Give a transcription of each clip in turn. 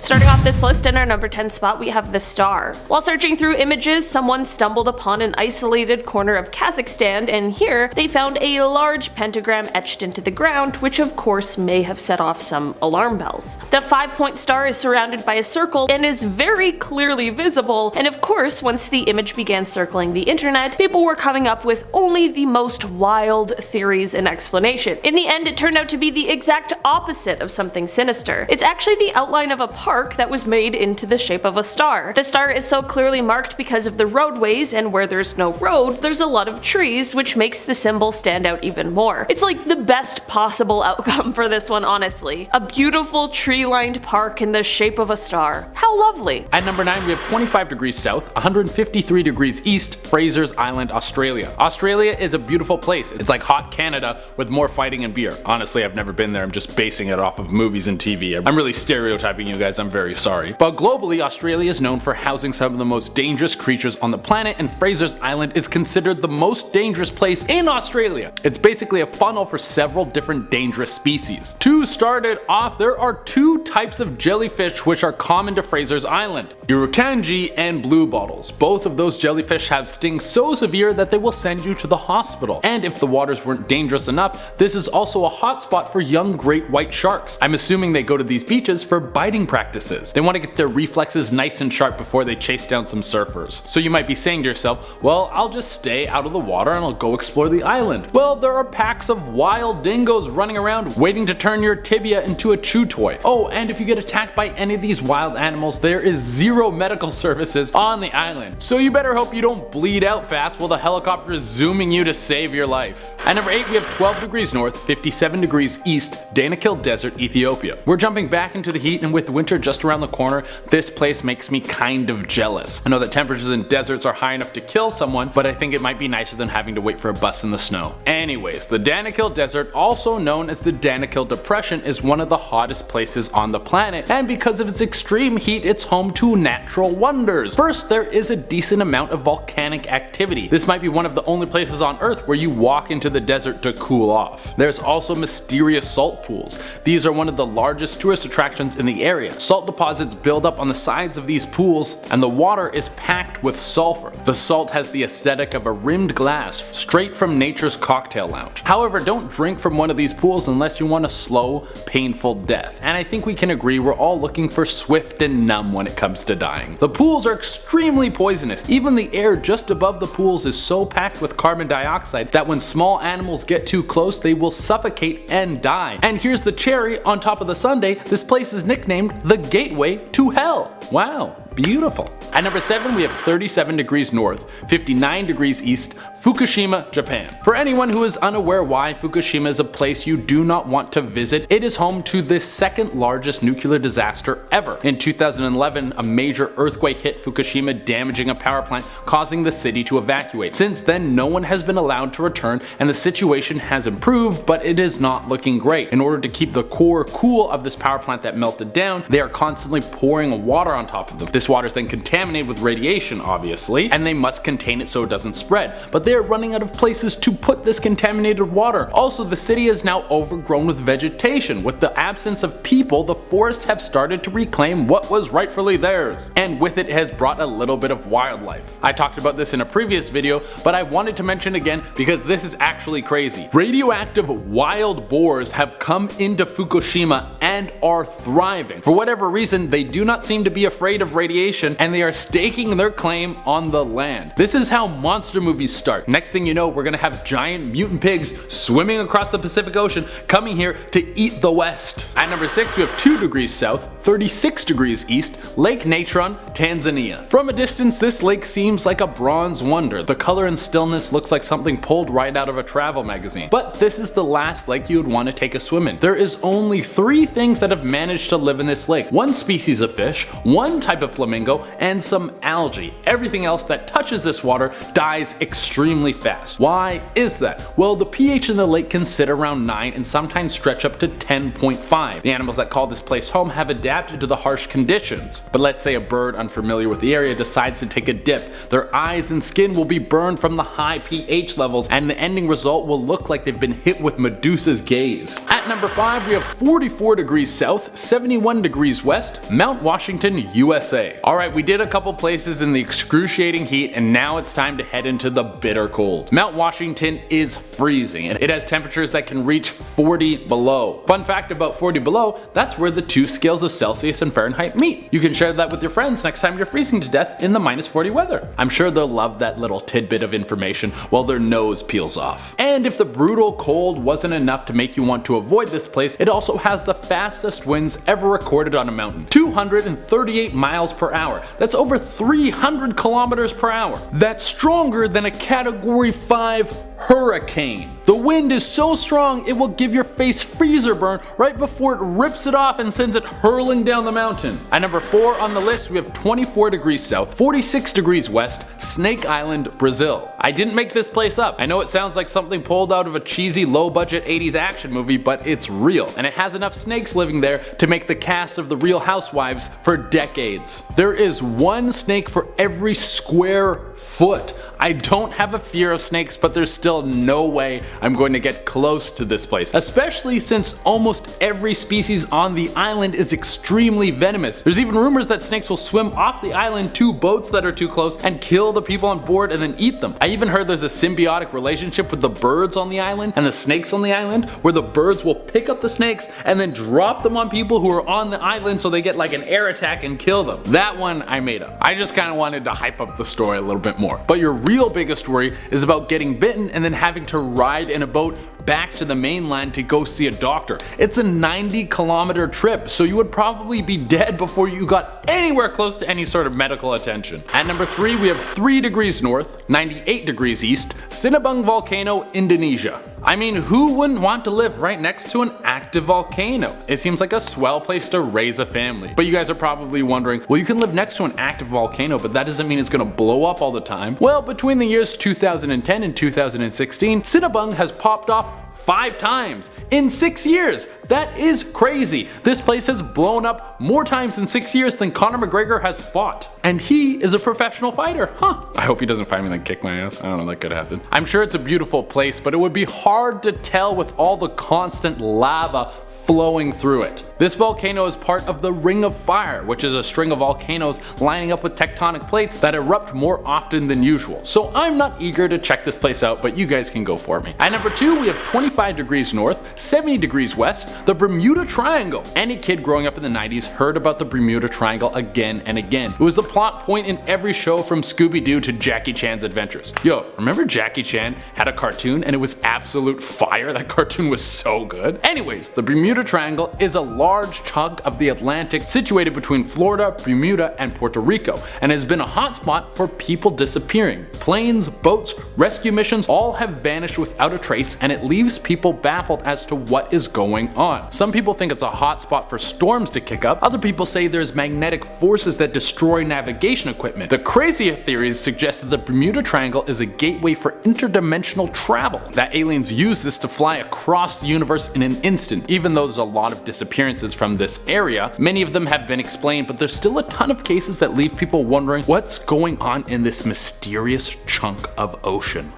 Starting off this list in our number 10 spot, we have the star. While searching through images, someone stumbled upon an isolated corner of Kazakhstan, and here they found a large pentagram etched into the ground, which of course may have set off some alarm bells. The 5-point star is surrounded by a circle and is very clearly visible, and of course once the image began circling the internet, people were coming up with only the most wild theories and explanation. In the end, it turned out to be the exact opposite of something sinister. It's actually the outline of a park that was made into the shape of a star. The star is so clearly marked because of the roadways, and where there's no road, there's a lot of trees, which makes the symbol stand out even more. It's like the best possible outcome for this one, honestly. A beautiful tree-lined park in the shape of a star. How lovely. At number 9, we have 25 degrees south, 153 degrees east, Frasers Island, Australia. Australia is a beautiful place. It's like hot Canada with more fighting and beer. Honestly, I've never been there. I'm just basing it off of movies and TV. I'm really stereotyping you guys. I'm very sorry. But globally, Australia is known for housing some of the most dangerous creatures on the planet, and Frasers Island is considered the most dangerous place in Australia. It's basically a funnel for several different dangerous species. To start it off, there are two types of jellyfish which are common to Frasers Island: Irukandji and blue bottles. Both of those jellyfish have stings so severe that they will send you to the hospital. And if the waters weren't dangerous enough, this is also a hotspot for young great white sharks. I'm assuming they go to these beaches for biting practices. They want to get their reflexes nice and sharp before they chase down some surfers. So you might be saying to yourself, well, I'll just stay out of the water and I'll go explore the island. Well, there are packs of wild dingoes running around waiting to turn your tibia into a chew toy. Oh, and if you get attacked by any of these wild animals, there is zero medical services on the island. So you better hope you don't bleed out fast while the helicopter is zooming you to save your life. At number 8, we have 12 degrees north, 57 degrees east, Danakil Desert, Ethiopia. We're jumping back into the heat, and with winter just around the corner, this place makes me kind of jealous. I know that temperatures in deserts are high enough to kill someone, but I think it might be nicer than having to wait for a bus in the snow. Anyways, the Danakil Desert, also known as the Danakil Depression, is one of the hottest places on the planet, and because of its extreme heat, it's home to natural wonders. First, there is a decent amount of volcanic activity. This might be one of the only places on Earth where you walk into the desert to cool off. There's also mysterious salt pools. These are one of the largest tourist attractions in the area. Salt deposits build up on the sides of these pools, and the water is packed with sulfur. The salt has the aesthetic of a rimmed glass straight from nature's cocktail lounge. However, don't drink from one of these pools unless you want a slow, painful death. And I think we can agree we're all looking for swift and numb when it comes to dying. The pools are extremely poisonous. Even the air just above the pools is so packed with carbon dioxide that when small animals get too close, they will suffocate and die. And here's the cherry on top of the sundae, this place is nicknamed the Gateway to Hell. Wow. Beautiful. At number 7, we have 37 degrees north, 59 degrees east, Fukushima, Japan. For anyone who is unaware why Fukushima is a place you do not want to visit, it is home to the second largest nuclear disaster ever. In 2011, a major earthquake hit Fukushima, damaging a power plant, causing the city to evacuate. Since then, no one has been allowed to return, and the situation has improved, but it is not looking great. In order to keep the core cool of this power plant that melted down, they are constantly pouring water on top of them. This water is then contaminated with radiation, obviously, and they must contain it so it doesn't spread. But they are running out of places to put this contaminated water. Also, the city is now overgrown with vegetation. With the absence of people, the forests have started to reclaim what was rightfully theirs. And with it has brought a little bit of wildlife. I talked about this in a previous video, but I wanted to mention again because this is actually crazy. Radioactive wild boars have come into Fukushima and are thriving. For whatever reason, they do not seem to be afraid of radiation, and they are staking their claim on the land. This is how monster movies start. Next thing you know, we're gonna have giant mutant pigs swimming across the Pacific Ocean, coming here to eat the West. At number 6, we have 2 degrees south, 36 degrees east, Lake Natron, Tanzania. From a distance, this lake seems like a bronze wonder. The color and stillness looks like something pulled right out of a travel magazine. But this is the last lake you would want to take a swim in. There is only 3 things that have managed to live in this lake. 1 species of fish, one type of flamingo, and some algae. Everything else that touches this water dies extremely fast. Why is that? Well, the pH in the lake can sit around 9 and sometimes stretch up to 10.5. The animals that call this place home have adapted to the harsh conditions. But let's say a bird unfamiliar with the area decides to take a dip. Their eyes and skin will be burned from the high pH levels, and the ending result will look like they've been hit with Medusa's gaze. At number 5, we have 44 degrees south, 71 degrees west, Mount Washington, USA. Alright, we did a couple places in the excruciating heat, and now it's time to head into the bitter cold. Mount Washington is freezing, and it has temperatures that can reach 40 below. Fun fact about 40 below, that's where the two scales of Celsius and Fahrenheit meet. You can share that with your friends next time you're freezing to death in the -40 weather. I'm sure they'll love that little tidbit of information while their nose peels off. And if the brutal cold wasn't enough to make you want to avoid this place, it also has the fastest winds ever recorded on a mountain. 238 miles per hour. That's over 300 kilometers per hour. That's stronger than a Category 5 hurricane. The wind is so strong it will give your face freezer burn right before it rips it off and sends it hurling down the mountain. At number 4 on the list, we have 24 degrees south, 46 degrees west, Snake Island, Brazil. I didn't make this place up. I know it sounds like something pulled out of a cheesy low-budget 80s action movie, but it's real, and it has enough snakes living there to make the cast of The Real Housewives for decades. There is one snake for every square foot. I don't have a fear of snakes, but there's still no way I'm going to get close to this place, especially since almost every species on the island is extremely venomous. There's even rumors that snakes will swim off the island to boats that are too close and kill the people on board and then eat them. I even heard there's a symbiotic relationship with the birds on the island and the snakes on the island, where the birds will pick up the snakes and then drop them on people who are on the island so they get like an air attack and kill them. That one I made up. I just kind of wanted to hype up the story a little bit more. But your real biggest worry is about getting bitten and then having to ride in a boat back to the mainland to go see a doctor. It's a 90-kilometer trip, so you would probably be dead before you got anywhere close to any sort of medical attention. At number 3, we have 3 degrees north, 98 degrees east, Cinebung Volcano, Indonesia. I mean, who wouldn't want to live right next to an active volcano? It seems like a swell place to raise a family. But you guys are probably wondering, well, you can live next to an active volcano, but that doesn't mean it's gonna blow up all the time. Well, between the years 2010 and 2016, Cinebung has popped off 5 times in 6 years. That is crazy. This place has blown up more times in 6 years than Conor McGregor has fought. And he is a professional fighter, huh? I hope he doesn't find me and then kick my ass. I don't know, that could happen. I'm sure it's a beautiful place, but it would be hard to tell with all the constant lava flowing through it. This volcano is part of the Ring of Fire, which is a string of volcanoes lining up with tectonic plates that erupt more often than usual. So I'm not eager to check this place out, but you guys can go for me. At number 2, we have 25 degrees north, 70 degrees west, the Bermuda Triangle. Any kid growing up in the 90s heard about the Bermuda Triangle again and again. It was the plot point in every show from Scooby-Doo to Jackie Chan's Adventures. Yo, remember Jackie Chan had a cartoon and it was absolute fire? That cartoon was so good. Anyways, the Bermuda Triangle is a large chunk of the Atlantic situated between Florida, Bermuda, and Puerto Rico, and has been a hotspot for people disappearing. Planes, boats, rescue missions all have vanished without a trace, and it leaves people baffled as to what is going on. Some people think it's a hotspot for storms to kick up, other people say there's magnetic forces that destroy navigation equipment. The crazier theories suggest that the Bermuda Triangle is a gateway for interdimensional travel, that aliens use this to fly across the universe in an instant. Even though there's a lot of disappearances from this area, many of them have been explained, but there's still a ton of cases that leave people wondering what's going on in this mysterious chunk of ocean.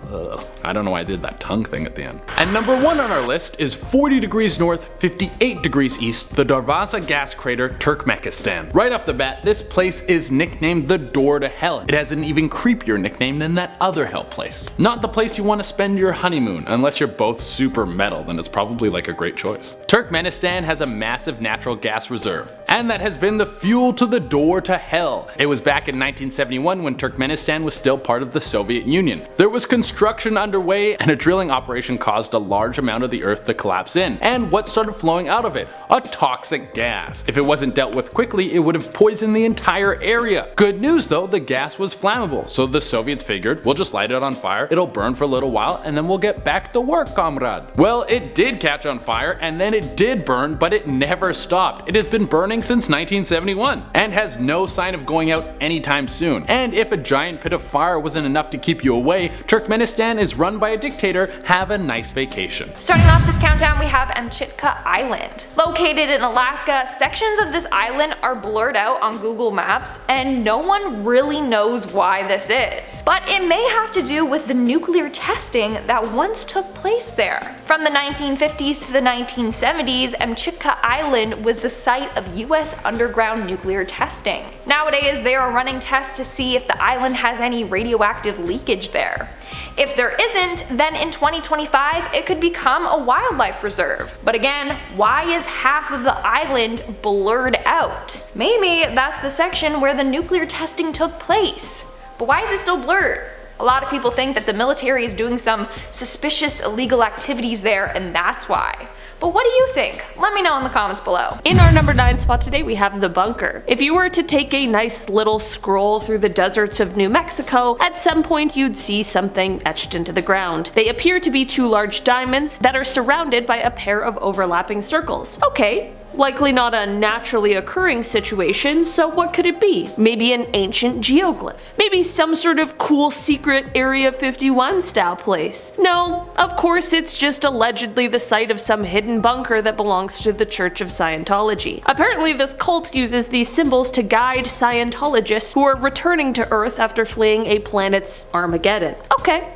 I don't know why I did that tongue thing at the end. And number 1 on our list is 40 degrees north, 58 degrees east, the Darvaza gas crater, Turkmenistan. Right off the bat, this place is nicknamed the door to hell. It has an even creepier nickname than that other hell place. Not the place you want to spend your honeymoon, unless you're both super metal, then it's probably like a great choice. Turkmenistan has a massive natural gas reserve, and that has been the fuel to the door to hell. It was back in 1971 when Turkmenistan was still part of the Soviet Union. There was construction underway, and a drilling operation caused a large amount of the earth to collapse in. And what started flowing out of it? A toxic gas. If it wasn't dealt with quickly, it would have poisoned the entire area. Good news though, the gas was flammable, so the Soviets figured, we'll just light it on fire, it'll burn for a little while, and then we'll get back to work, comrade. Well, it did catch on fire, and then it did did burn, but it never stopped. It has been burning since 1971 and has no sign of going out anytime soon. And if a giant pit of fire wasn't enough to keep you away, Turkmenistan is run by a dictator. Have a nice vacation. Starting off this countdown, we have Chikatka Island. Located in Alaska, sections of this island are blurred out on Google Maps, and no one really knows why this is. But it may have to do with the nuclear testing that once took place there. From the 1950s to the 1970s, Chikatka Island was the site of US underground nuclear testing. Nowadays, they are running tests to see if the island has any radioactive leakage there. If there isn't, then in 2025 it could become a wildlife reserve. But again, why is half of the island blurred out? Maybe that's the section where the nuclear testing took place. But why is it still blurred? A lot of people think that the military is doing some suspicious illegal activities there and that's why. But what do you think? Let me know in the comments below. In our number 9 spot today, we have the bunker. If you were to take a nice little scroll through the deserts of New Mexico, at some point you'd see something etched into the ground. They appear to be 2 large diamonds that are surrounded by a pair of overlapping circles. Okay. Likely not a naturally occurring situation, so what could it be? Maybe an ancient geoglyph? Maybe some sort of cool secret Area 51 style place? No, of course it's just allegedly the site of some hidden bunker that belongs to the Church of Scientology. Apparently this cult uses these symbols to guide Scientologists who are returning to Earth after fleeing a planet's Armageddon. Okay.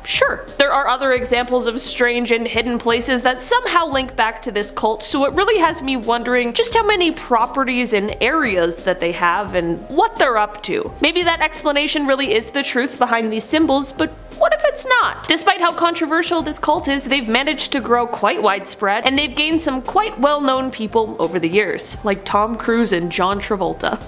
Sure. There are other examples of strange and hidden places that somehow link back to this cult, so it really has me wondering just how many properties and areas that they have and what they're up to. Maybe that explanation really is the truth behind these symbols, but what if it's not? Despite how controversial this cult is, they've managed to grow quite widespread, and they've gained some quite well-known people over the years, like Tom Cruise and John Travolta.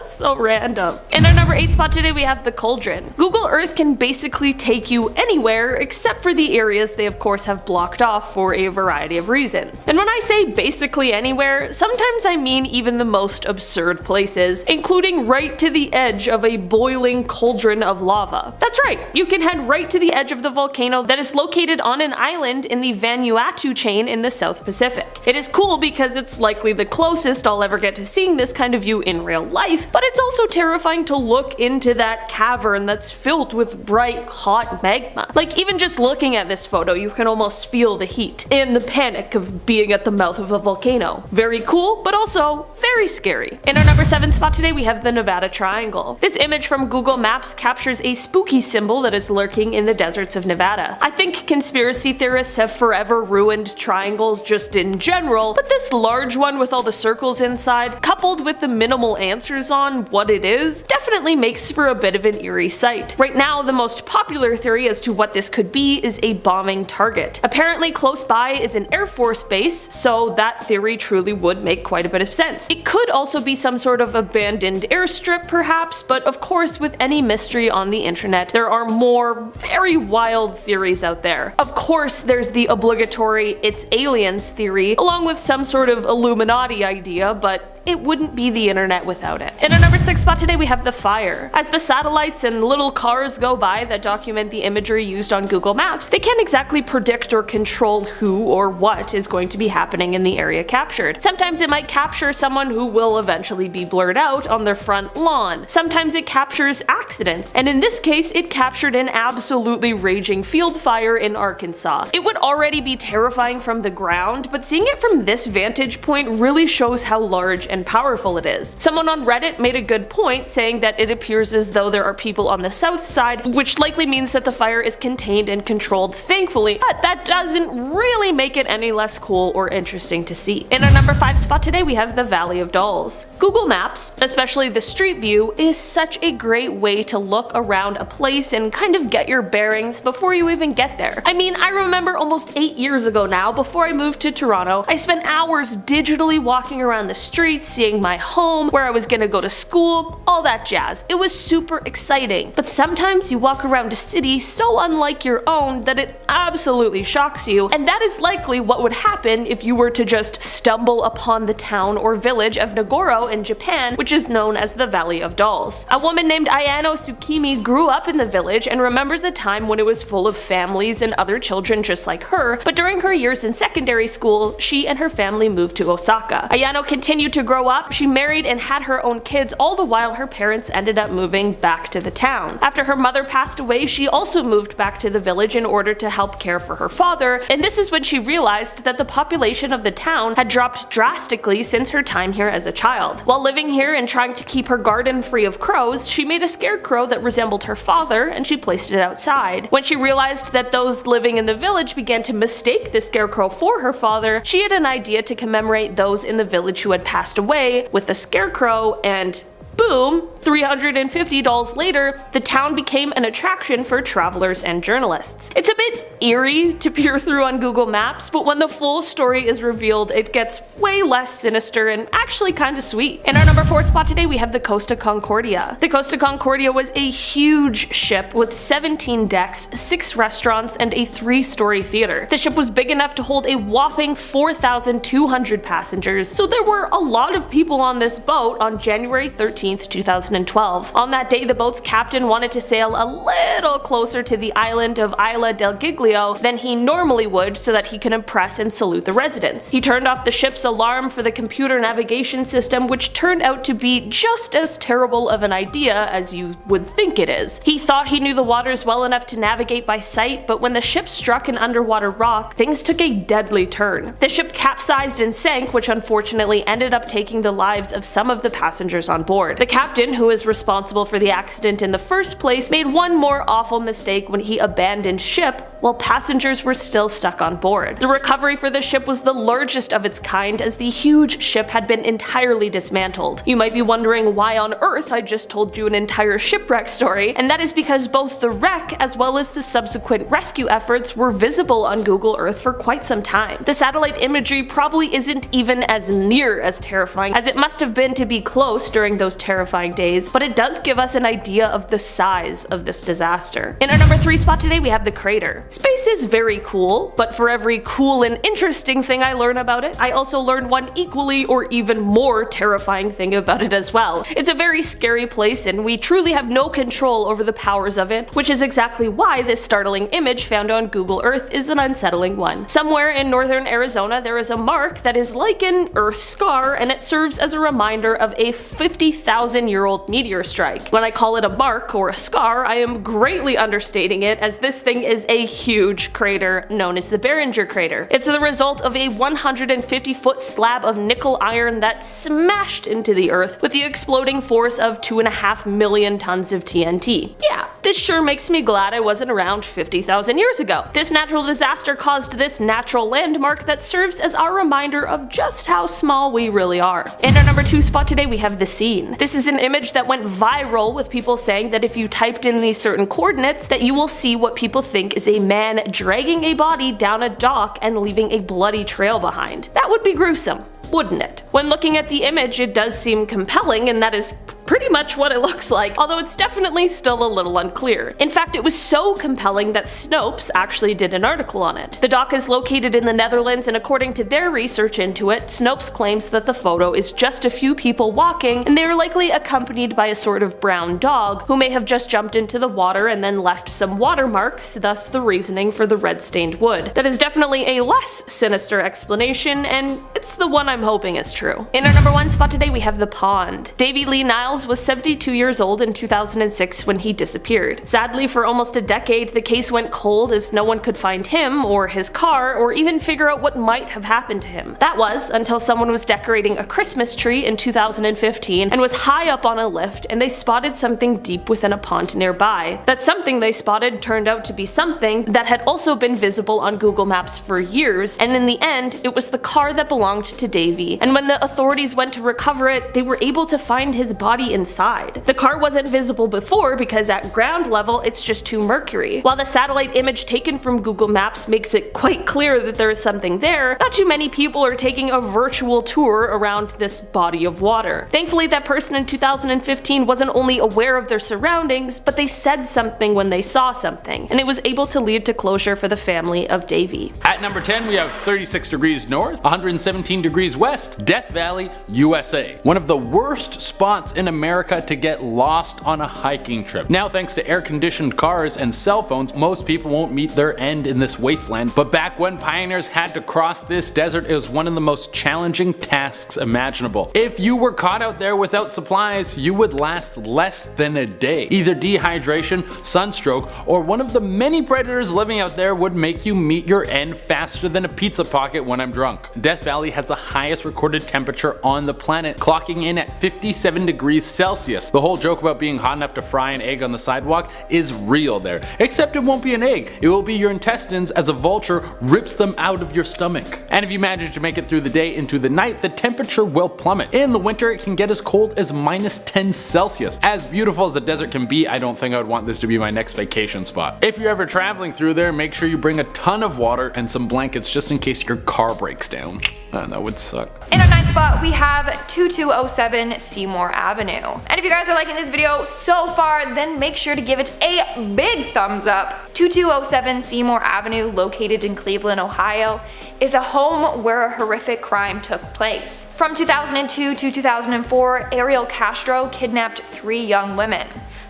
So random. In our number 8 spot today, we have the Cauldron. Google Earth can basically take you anywhere except for the areas they of course have blocked off for a variety of reasons. And when I say basically anywhere, sometimes I mean even the most absurd places, including right to the edge of a boiling cauldron of lava. That's right, you can head right to the edge of the volcano that is located on an island in the Vanuatu chain in the South Pacific. It is cool because it's likely the closest I'll ever get to seeing this kind of view in real life, but it's also terrifying to look into that cavern that's filled with bright, hot magma. Like, even just looking at this photo, you can almost feel the heat and the panic of being at the mouth of a volcano. Very cool, but also very scary. In our number 7 spot today, we have the Bermuda Triangle. This image from Google Maps captures a spooky symbol that is lurking in the deserts of Nevada. I think conspiracy theorists have forever ruined triangles just in general, but this large one with all the circles inside, coupled with the minimal answers on what it is, definitely makes for a bit of an eerie sight. Right now, the most popular theory as to what this could be is a bombing target. Apparently close by is an Air Force base, so that theory truly would make quite a bit of sense. It could also be some sort of abandoned airstrip perhaps, but of course with any mystery on the internet, there are more very wild theories out there. Of course there's the obligatory "it's aliens" theory, along with some sort of Illuminati idea, but it wouldn't be the internet without it. In our number 6 spot today, we have the fire. As the satellites and little cars go by that document the imagery used on Google Maps, they can't exactly predict or control who or what is going to be happening in the area captured. Sometimes it might capture someone who will eventually be blurred out on their front lawn. Sometimes it captures accidents, and in this case, it captured an absolutely raging field fire in Arkansas. It would already be terrifying from the ground, but seeing it from this vantage point really shows how large and powerful it is. Someone on Reddit made a good point, saying that it appears as though there are people on the south side, which likely means that the fire is contained and controlled, thankfully, but that doesn't really make it any less cool or interesting to see. In our number 5 spot today, we have the Valley of Dolls. Google Maps, especially the street view, is such a great way to look around a place and kind of get your bearings before you even get there. I mean, I remember almost 8 years ago now, before I moved to Toronto, I spent hours digitally walking around the streets, seeing my home, where I was gonna go to school, all that jazz. It was super exciting. But sometimes you walk around a city so unlike your own that it absolutely shocks you, and that is likely what would happen if you were to just stumble upon the town or village of Nagoro in Japan, which is known as the Valley of Dolls. A woman named Ayano Tsukimi grew up in the village and remembers a time when it was full of families and other children just like her, but during her years in secondary school, she and her family moved to Osaka. Ayano continued to grow up, she married and had her own kids, all the while her parents ended up moving back to the town. After her mother passed away, she also moved back to the village in order to help care for her father, and this is when she realized that the population of the town had dropped drastically since her time here as a child. While living here and trying to keep her garden free of crows, she made a scarecrow that resembled her father and she placed it outside. When she realized that those living in the village began to mistake the scarecrow for her father, she had an idea to commemorate those in the village who had passed away with the scarecrow, and boom, 350 dolls later, the town became an attraction for travelers and journalists. It's a bit eerie to peer through on Google Maps, but when the full story is revealed, it gets way less sinister and actually kinda sweet. In our number 4 spot today, we have the Costa Concordia. The Costa Concordia was a huge ship with 17 decks, 6 restaurants, and a 3-story theater. The ship was big enough to hold a whopping 4,200 passengers, so there were a lot of people on this boat on January 13th, 2012. On that day, the boat's captain wanted to sail a little closer to the island of Isla del Giglio than he normally would so that he could impress and salute the residents. He turned off the ship's alarm for the computer navigation system, which turned out to be just as terrible of an idea as you would think it is. He thought he knew the waters well enough to navigate by sight, but when the ship struck an underwater rock, things took a deadly turn. The ship capsized and sank, which unfortunately ended up taking the lives of some of the passengers on board. The captain, who is responsible for the accident in the first place, made one more awful mistake when he abandoned ship while passengers were still stuck on board. The recovery for the ship was the largest of its kind, as the huge ship had been entirely dismantled. You might be wondering why on earth I just told you an entire shipwreck story, and that is because both the wreck as well as the subsequent rescue efforts were visible on Google Earth for quite some time. The satellite imagery probably isn't even as near as terrifying as it must have been to be close during those terrifying days, but it does give us an idea of the size of this disaster. In our number 3 spot today, we have the crater. Space is very cool, but for every cool and interesting thing I learn about it, I also learn one equally or even more terrifying thing about it as well. It's a very scary place, and we truly have no control over the powers of it, which is exactly why this startling image found on Google Earth is an unsettling one. Somewhere in northern Arizona, there is a mark that is like an Earth scar, and it serves as a reminder of a 50,000-year-old meteor strike. When I call it a mark or a scar, I am greatly understating it, as this thing is a huge crater known as the Barringer crater. It's the result of a 150-foot slab of nickel iron that smashed into the earth with the exploding force of 2.5 million tons of TNT. Yeah, this sure makes me glad I wasn't around 50,000 years ago. This natural disaster caused this natural landmark that serves as our reminder of just how small we really are. In our number 2 spot today, we have the scene. This is an image that went viral with people saying that if you typed in these certain coordinates, that you will see what people think is a man dragging a body down a dock and leaving a bloody trail behind. That would be gruesome, wouldn't it? When looking at the image, it does seem compelling, and that is pretty much what it looks like, although it's definitely still a little unclear. In fact, it was so compelling that Snopes actually did an article on it. The dock is located in the Netherlands, and according to their research into it, Snopes claims that the photo is just a few people walking, and they are likely accompanied by a sort of brown dog, who may have just jumped into the water and then left some watermarks, thus the reasoning for the red-stained wood. That is definitely a less sinister explanation, and it's the one I'm hoping is true. In our number 1 spot today, we have the pond. Davy Lee Niles was 72 years old in 2006 when he disappeared. Sadly, for almost a decade, the case went cold as no one could find him or his car or even figure out what might have happened to him. That was until someone was decorating a Christmas tree in 2015 and was high up on a lift, and they spotted something deep within a pond nearby. That something they spotted turned out to be something that had also been visible on Google Maps for years, and in the end, it was the car that belonged to Davy. And when the authorities went to recover it, they were able to find his body body inside. The car wasn't visible before because at ground level it's just too murky. While the satellite image taken from Google Maps makes it quite clear that there is something there, not too many people are taking a virtual tour around this body of water. Thankfully, that person in 2015 wasn't only aware of their surroundings, but they said something when they saw something, and it was able to lead to closure for the family of Davy. At number 10, we have 36 degrees north, 117 degrees west, Death Valley, USA. One of the worst spots in America to get lost on a hiking trip. Now, thanks to air-conditioned cars and cell phones, most people won't meet their end in this wasteland, but back when pioneers had to cross this desert, it was one of the most challenging tasks imaginable. If you were caught out there without supplies, you would last less than a day. Either dehydration, sunstroke, or one of the many predators living out there would make you meet your end faster than a pizza pocket when I'm drunk. Death Valley has the highest recorded temperature on the planet, clocking in at 57 degrees Celsius. The whole joke about being hot enough to fry an egg on the sidewalk is real there, except it won't be an egg, it will be your intestines as a vulture rips them out of your stomach. And if you manage to make it through the day into the night, the temperature will plummet. In the winter, it can get as cold as minus 10 Celsius. As beautiful as the desert can be, I don't think I would want this to be my next vacation spot. If you're ever traveling through there, make sure you bring a ton of water and some blankets just in case your car breaks down. That would suck. In our ninth spot, we have 2207 Seymour Avenue. And if you guys are liking this video so far, then make sure to give it a big thumbs up. 2207 Seymour Avenue, located in Cleveland, Ohio, is a home where a horrific crime took place. From 2002 to 2004, Ariel Castro kidnapped 3 young women: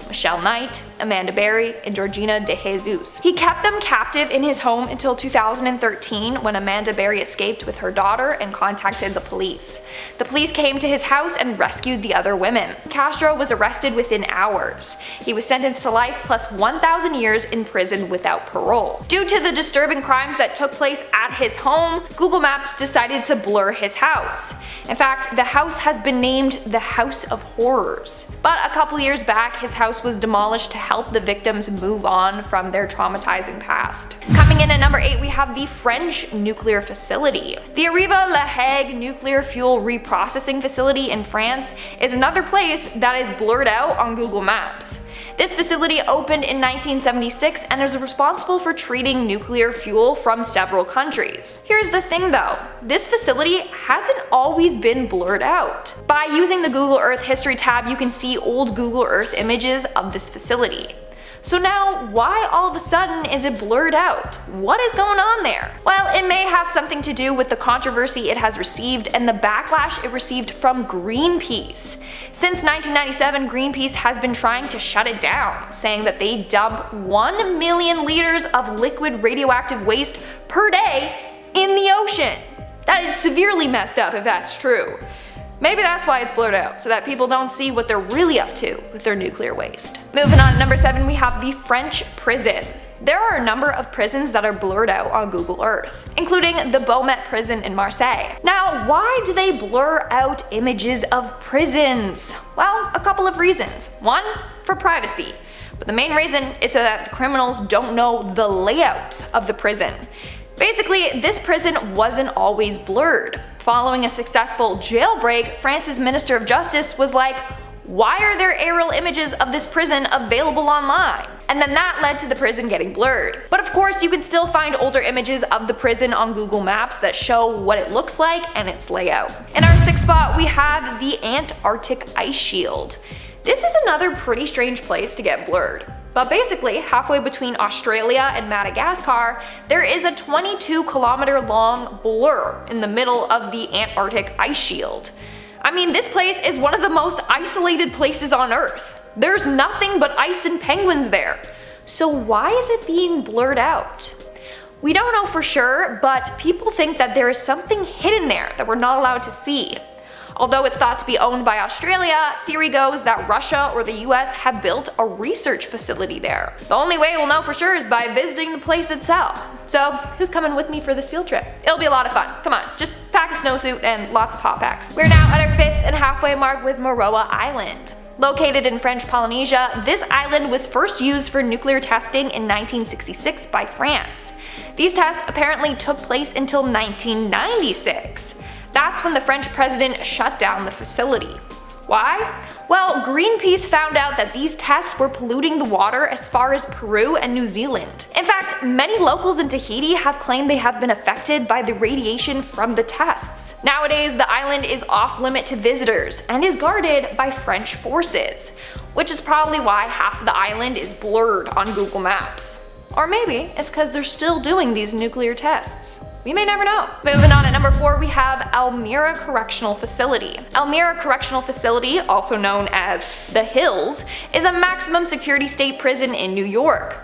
Michelle Knight, Amanda Berry, and Georgina De Jesus. He kept them captive in his home until 2013, when Amanda Berry escaped with her daughter and contacted the police. The police came to his house and rescued the other women. Castro was arrested within hours. He was sentenced to life plus 1,000 years in prison without parole. Due to the disturbing crimes that took place at his home, Google Maps decided to blur his house. In fact, the house has been named the House of Horrors. But a couple years back, his house was demolished to help the victims move on from their traumatizing past. Coming in at number 8, we have the French nuclear facility. The Arriva-La Hague nuclear fuel reprocessing facility in France is another place that is blurred out on Google Maps. This facility opened in 1976 and is responsible for treating nuclear fuel from several countries. Here's the thing though, this facility hasn't always been blurred out. By using the Google Earth History tab, you can see old Google Earth images of this facility. So now, why all of a sudden is it blurred out? What is going on there? Well, it may have something to do with the controversy it has received and the backlash it received from Greenpeace. Since 1997, Greenpeace has been trying to shut it down, saying that they dump 1 million liters of liquid radioactive waste per day in the ocean. That is severely messed up if that's true. Maybe that's why it's blurred out, so that people don't see what they're really up to with their nuclear waste. Moving on to number 7, we have the French prison. There are a number of prisons that are blurred out on Google Earth, including the Beaumet prison in Marseille. Now, why do they blur out images of prisons? Well, a couple of reasons. One, for privacy. But the main reason is so that the criminals don't know the layout of the prison. Basically, this prison wasn't always blurred. Following a successful jailbreak, France's Minister of Justice was like, why are there aerial images of this prison available online? And then that led to the prison getting blurred. But of course, you can still find older images of the prison on Google Maps that show what it looks like and its layout. In our 6th spot, we have the Antarctic Ice Shield. This is another pretty strange place to get blurred. But basically, halfway between Australia and Madagascar, there is a 22-kilometer long blur in the middle of the Antarctic Ice Shield. I mean, this place is one of the most isolated places on Earth. There's nothing but ice and penguins there. So why is it being blurred out? We don't know for sure, but people think that there is something hidden there that we're not allowed to see. Although it's thought to be owned by Australia, theory goes that Russia or the US have built a research facility there. The only way we'll know for sure is by visiting the place itself. So who's coming with me for this field trip? It'll be a lot of fun. Come on, just pack a snowsuit and lots of hot packs. We're now at our 5th and halfway mark with Moroa Island. Located in French Polynesia, this island was first used for nuclear testing in 1966 by France. These tests apparently took place until 1996. That's when the French president shut down the facility. Why? Well, Greenpeace found out that these tests were polluting the water as far as Peru and New Zealand. In fact, many locals in Tahiti have claimed they have been affected by the radiation from the tests. Nowadays, the island is off limit to visitors and is guarded by French forces, which is probably why half of the island is blurred on Google Maps. Or maybe it's because they're still doing these nuclear tests. We may never know. Moving on, at number 4 we have Elmira Correctional Facility. Elmira Correctional Facility, also known as The Hills, is a maximum security state prison in New York.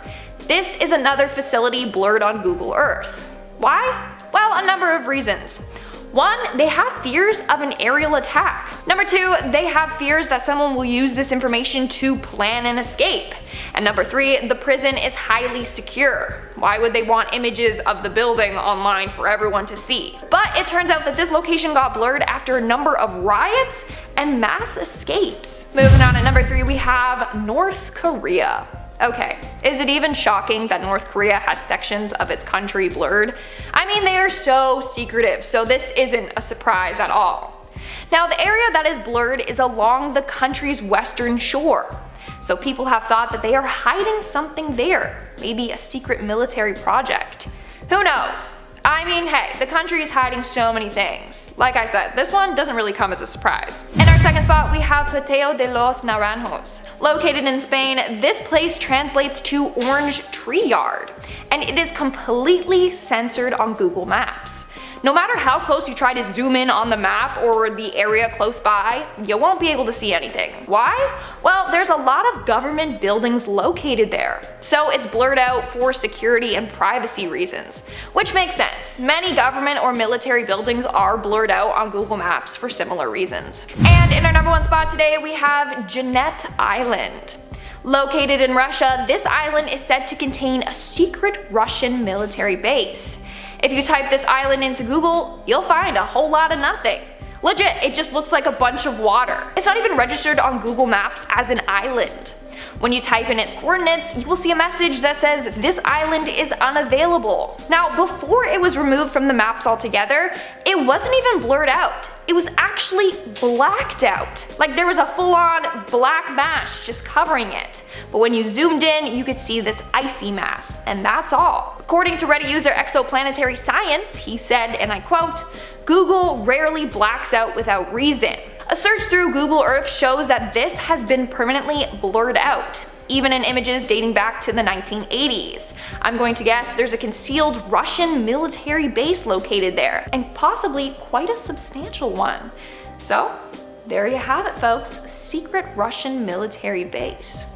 This is another facility blurred on Google Earth. Why? Well, a number of reasons. 1, they have fears of an aerial attack. Number 2, they have fears that someone will use this information to plan an escape. And number 3, the prison is highly secure. Why would they want images of the building online for everyone to see? But it turns out that this location got blurred after a number of riots and mass escapes. Moving on, at number 3 we have North Korea. Okay, is it even shocking that North Korea has sections of its country blurred? I mean, they are so secretive, so this isn't a surprise at all. Now, the area that is blurred is along the country's western shore. So people have thought that they are hiding something there, maybe a secret military project. Who knows? I mean, hey, the country is hiding so many things. Like I said, this one doesn't really come as a surprise. In our second spot, we have Paseo de los Naranjos. Located in Spain, this place translates to orange tree yard, and it is completely censored on Google Maps. No matter how close you try to zoom in on the map or the area close by, you won't be able to see anything. Why? Well, there's a lot of government buildings located there, so it's blurred out for security and privacy reasons, which makes sense. Many government or military buildings are blurred out on Google Maps for similar reasons. And in our number 1 spot today, we have Jeanette Island. Located in Russia, this island is said to contain a secret Russian military base. If you type this island into Google, you'll find a whole lot of nothing. Legit, it just looks like a bunch of water. It's not even registered on Google Maps as an island. When you type in its coordinates, you will see a message that says this island is unavailable. Now, before it was removed from the maps altogether, it wasn't even blurred out. It was actually blacked out. Like there was a full-on black mass just covering it. But when you zoomed in, you could see this icy mass, and that's all. According to Reddit user Exoplanetary Science, he said, and I quote, "Google rarely blacks out without reason. A search through Google Earth shows that this has been permanently blurred out, even in images dating back to the 1980s. I'm going to guess there's a concealed Russian military base located there, and possibly quite a substantial one." So, there you have it, folks. Secret Russian military base.